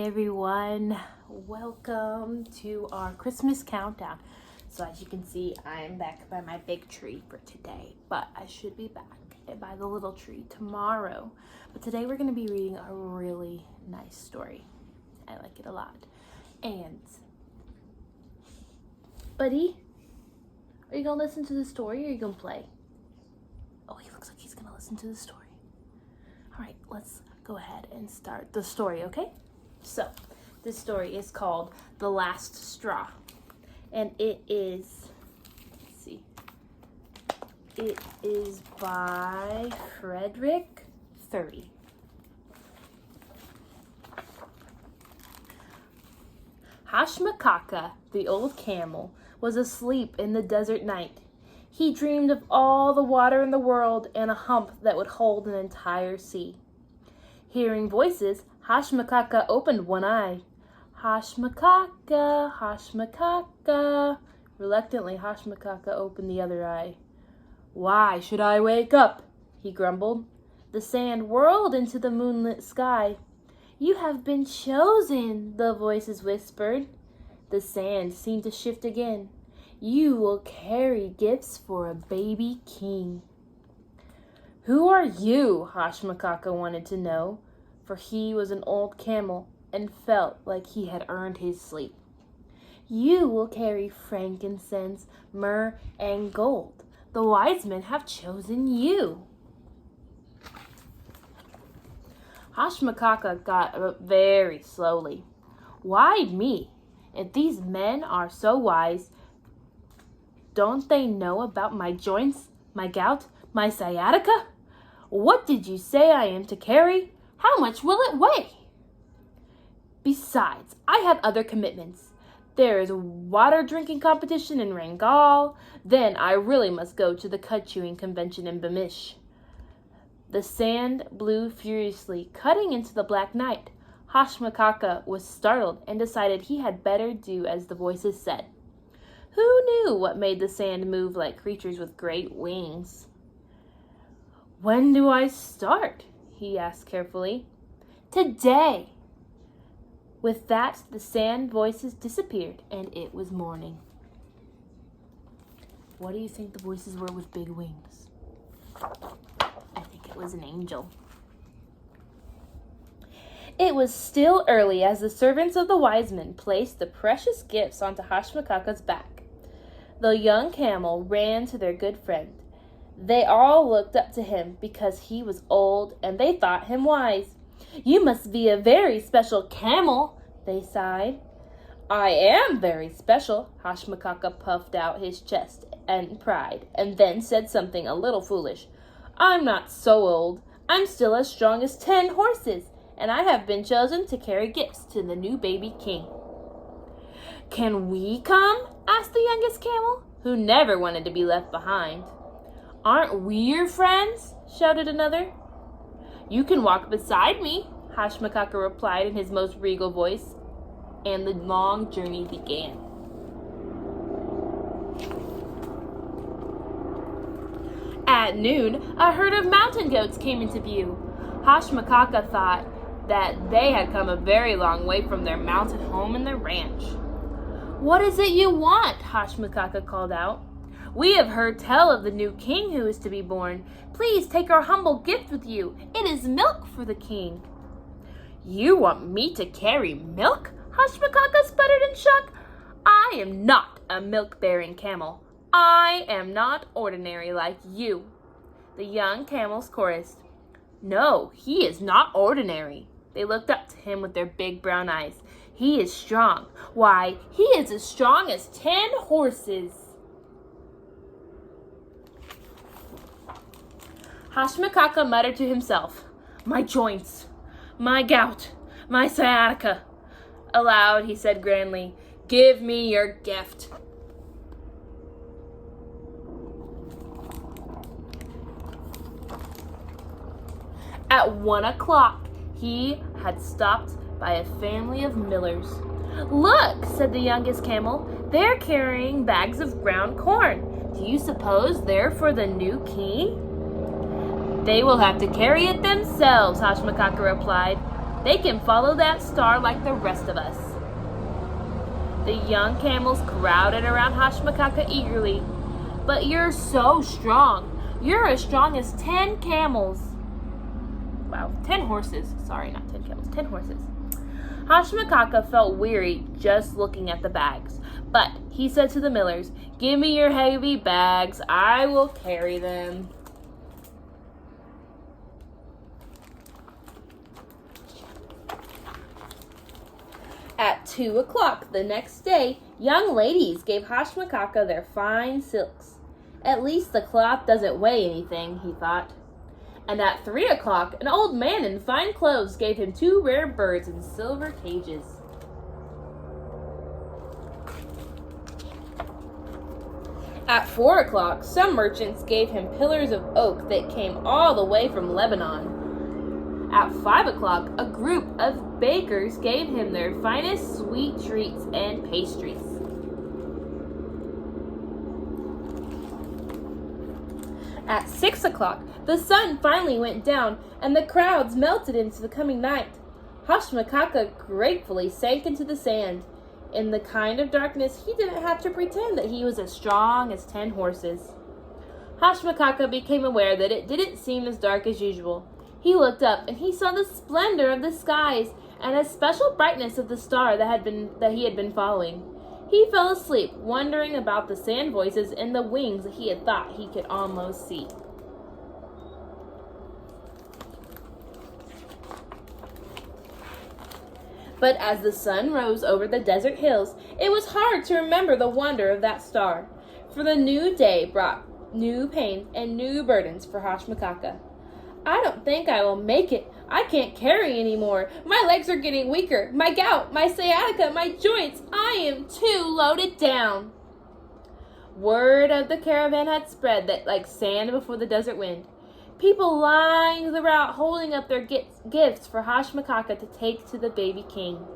Hi everyone, welcome to our Christmas countdown. So as you can see, I'm back by my big tree for today, but I should be back by the little tree tomorrow. But today we're going to be reading a really nice story. I like it a lot. And, buddy, are you going to listen to the story or are you going to play? Oh, he looks like he's going to listen to the story. All right, let's go ahead and start the story, okay? So, this story is called The Last Straw, and it is, let's see, it is by Fredrick, Thury. Hashmakaka, the old camel, was asleep in the desert night. He dreamed of all the water in the world and a hump that would hold an entire sea. Hearing voices, Hashmakaka opened one eye. Hashmakaka, Hashmakaka. Reluctantly, Hashmakaka opened the other eye. Why should I wake up? He grumbled. The sand whirled into the moonlit sky. You have been chosen, the voices whispered. The sand seemed to shift again. You will carry gifts for a baby king. Who are you? Hashmakaka wanted to know, for he was an old camel and felt like he had earned his sleep. You will carry frankincense, myrrh, and gold. The wise men have chosen you. Hashmakaka got up very slowly. Why me? If these men are so wise, don't they know about my joints, my gout, my sciatica? What did you say I am to carry? How much will it weigh? Besides, I have other commitments. There is a water drinking competition in Rangal. Then I really must go to the cud chewing convention in Bamish. The sand blew furiously, cutting into the black night. Hashmakaka was startled and decided he had better do as the voices said. Who knew what made the sand move like creatures with great wings? When do I start? He asked carefully. Today. With that, the sand voices disappeared, and it was morning. What do you think the voices were with big wings? I think it was an angel. It was still early as the servants of the wise men placed the precious gifts onto Hashmakaka's back. The young camel ran to their good friend. They all looked up to him because he was old and they thought him wise. You must be a very special camel, they sighed. I am very special, Hashmakaka puffed out his chest and pride, and then said something a little foolish. I'm not so old. I'm still as strong as 10 horses, and I have been chosen to carry gifts to the new baby king. Can we come? Asked the youngest camel, who never wanted to be left behind. Aren't we your friends? Shouted another. You can walk beside me, Hashmakaka replied in his most regal voice, and the long journey began. At noon, a herd of mountain goats came into view. Hashmakaka thought that they had come a very long way from their mountain home and their ranch. What is it you want? Hashmakaka called out. We have heard tell of the new king who is to be born. Please take our humble gift with you. It is milk for the king. You want me to carry milk? Hashmakaka sputtered in shock. I am not a milk-bearing camel. I am not ordinary like you. The young camels chorused. No, he is not ordinary. They looked up to him with their big brown eyes. He is strong. Why, he is as strong as 10 horses. Hashmakaka muttered to himself, my joints, my gout, my sciatica. Aloud, he said grandly, give me your gift. At 1 o'clock, he had stopped by a family of millers. Look, said the youngest camel, they're carrying bags of ground corn. Do you suppose they're for the new king? They will have to carry it themselves, Hashmakaka replied. They can follow that star like the rest of us. The young camels crowded around Hashmakaka eagerly. But you're so strong. You're as strong as 10 camels. Wow, 10 horses. Sorry, not 10 camels, 10 horses. Hashmakaka felt weary just looking at the bags. But he said to the millers, "Give me your heavy bags. I will carry them." At 2 o'clock the next day, young ladies gave Hashmakaka their fine silks. At least the cloth doesn't weigh anything, he thought. And at 3 o'clock, an old man in fine clothes gave him 2 rare birds in silver cages. At 4 o'clock, some merchants gave him pillars of oak that came all the way from Lebanon. At 5 o'clock, a group of bakers gave him their finest sweet treats and pastries. At 6 o'clock, the sun finally went down, and the crowds melted into the coming night. Hashmakaka gratefully sank into the sand. In the kind of darkness, he didn't have to pretend that he was as strong as 10 horses. Hashmakaka became aware that it didn't seem as dark as usual. He looked up, and he saw the splendor of the skies and a special brightness of the star that he had been following. He fell asleep, wondering about the sand voices and the wings that he had thought he could almost see. But as the sun rose over the desert hills, it was hard to remember the wonder of that star, for the new day brought new pains and new burdens for Hashmakaka. "I don't think I will make it. I can't carry anymore. My legs are getting weaker. My gout, my sciatica, my joints. I am too loaded down." Word of the caravan had spread that like sand before the desert wind. People lined the route holding up their gifts for Hashmakaka to take to the baby king.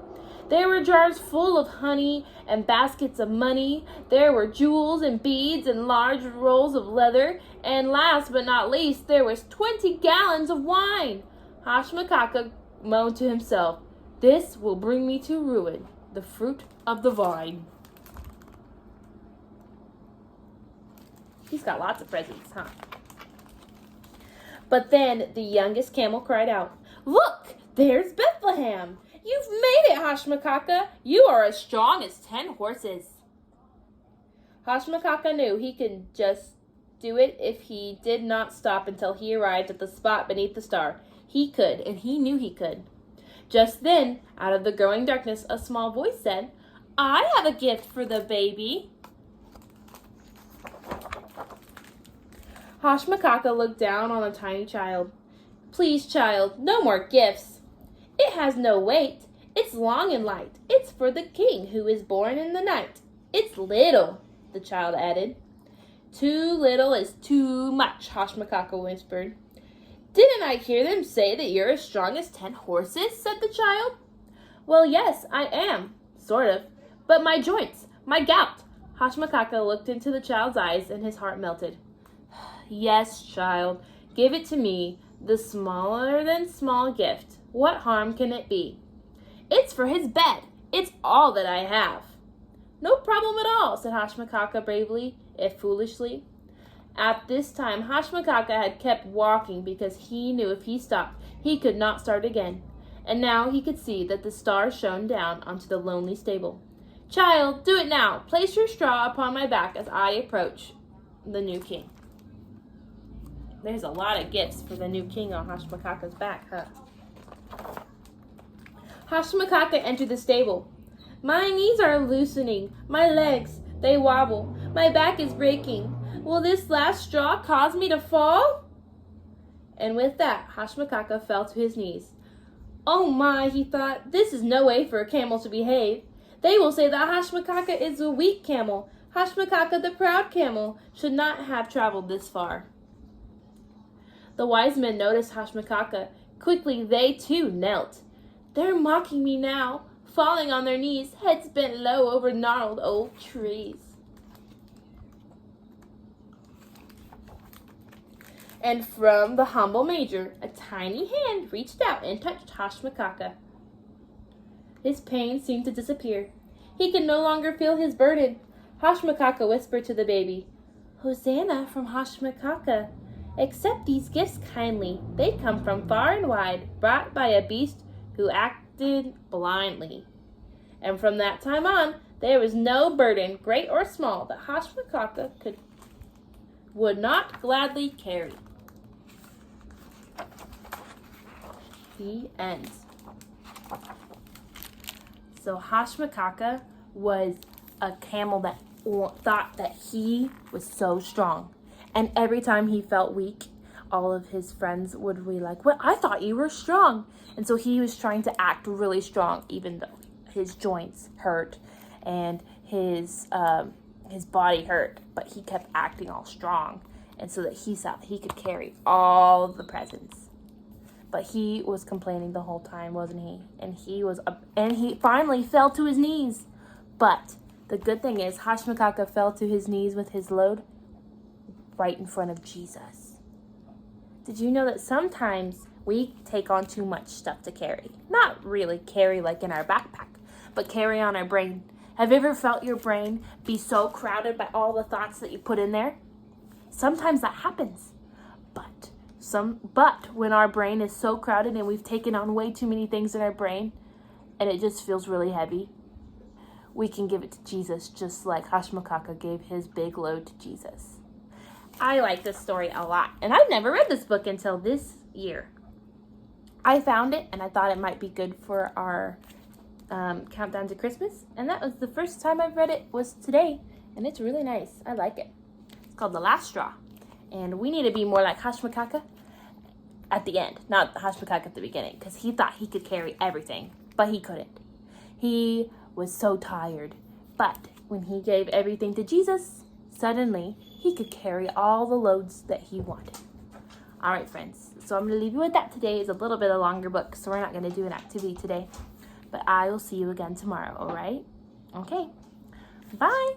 There were jars full of honey and baskets of money. There were jewels and beads and large rolls of leather. And last but not least, there was 20 gallons of wine. Hashmakaka moaned to himself, "This will bring me to ruin, the fruit of the vine." He's got lots of presents, huh? But then the youngest camel cried out, "Look, there's Bethlehem! You've made it, Hashmakaka! You are as strong as 10 horses." Hashmakaka knew he could just do it if he did not stop until he arrived at the spot beneath the star. He could, and he knew he could. Just then, out of the growing darkness, a small voice said, "I have a gift for the baby." Hashmakaka looked down on the tiny child. "Please, child, no more gifts." "It has no weight. It's long and light. It's for the king who is born in the night." "It's little," the child added. "Too little is too much," Hashmakaka whispered. "Didn't I hear them say that you're as strong as 10 horses?" said the child. "Well, yes, I am, sort of. But my joints, my gout." Hashmakaka looked into the child's eyes and his heart melted. "Yes, child, give it to me, the smaller than small gift. What harm can it be?" "It's for his bed. It's all that I have." "No problem at all," said Hashmakaka bravely, if foolishly. At this time, Hashmakaka had kept walking because he knew if he stopped, he could not start again. And now he could see that the star shone down onto the lonely stable. "Child, do it now. Place your straw upon my back as I approach the new king." There's a lot of gifts for the new king on Hashmakaka's back, huh? Hashmakaka entered the stable. "My knees are loosening. My legs, they wobble. My back is breaking. Will this last straw cause me to fall?" And with that, Hashmakaka fell to his knees. "Oh my," he thought, "this is no way for a camel to behave. They will say that Hashmakaka is a weak camel. Hashmakaka, the proud camel, should not have traveled this far." The wise men noticed Hashmakaka. Quickly, they too knelt. "They're mocking me now," falling on their knees, heads bent low over gnarled old trees. And from the humble manger, a tiny hand reached out and touched Hashmakaka. His pain seemed to disappear. He could no longer feel his burden. Hashmakaka whispered to the baby, "Hosanna from Hashmakaka. Accept these gifts kindly. They come from far and wide, brought by a beast who acted blindly." And from that time on, there was no burden, great or small, that Hashmakaka would not gladly carry. The end. So Hashmakaka was a camel that thought that he was so strong. And every time he felt weak, all of his friends would be like, "Well, I thought you were strong." And so he was trying to act really strong, even though his joints hurt and his body hurt. But he kept acting all strong. And so that he thought he could carry all of the presents. But he was complaining the whole time, wasn't he? And he finally fell to his knees. But the good thing is, Hashmakaka fell to his knees with his load right in front of Jesus. Did you know that sometimes we take on too much stuff to carry? Not really carry like in our backpack, but carry on our brain. Have you ever felt your brain be so crowded by all the thoughts that you put in there? Sometimes that happens. But when our brain is so crowded and we've taken on way too many things in our brain and it just feels really heavy, we can give it to Jesus, just like Hashmakaka gave his big load to Jesus. I like this story a lot, and I've never read this book until this year. I found it and I thought it might be good for our countdown to Christmas, and that was the first time I've read it was today, and it's really nice. I like it. It's called The Last Straw, and we need to be more like Hashmakaka at the end, not Hashmakaka at the beginning, because he thought he could carry everything, but he couldn't. He was so tired, but when he gave everything to Jesus, suddenly he could carry all the loads that he wanted. All right, friends, so I'm going to leave you with that today. It's a little bit of a longer book, so we're not going to do an activity today, but I will see you again tomorrow, all right? Okay, bye.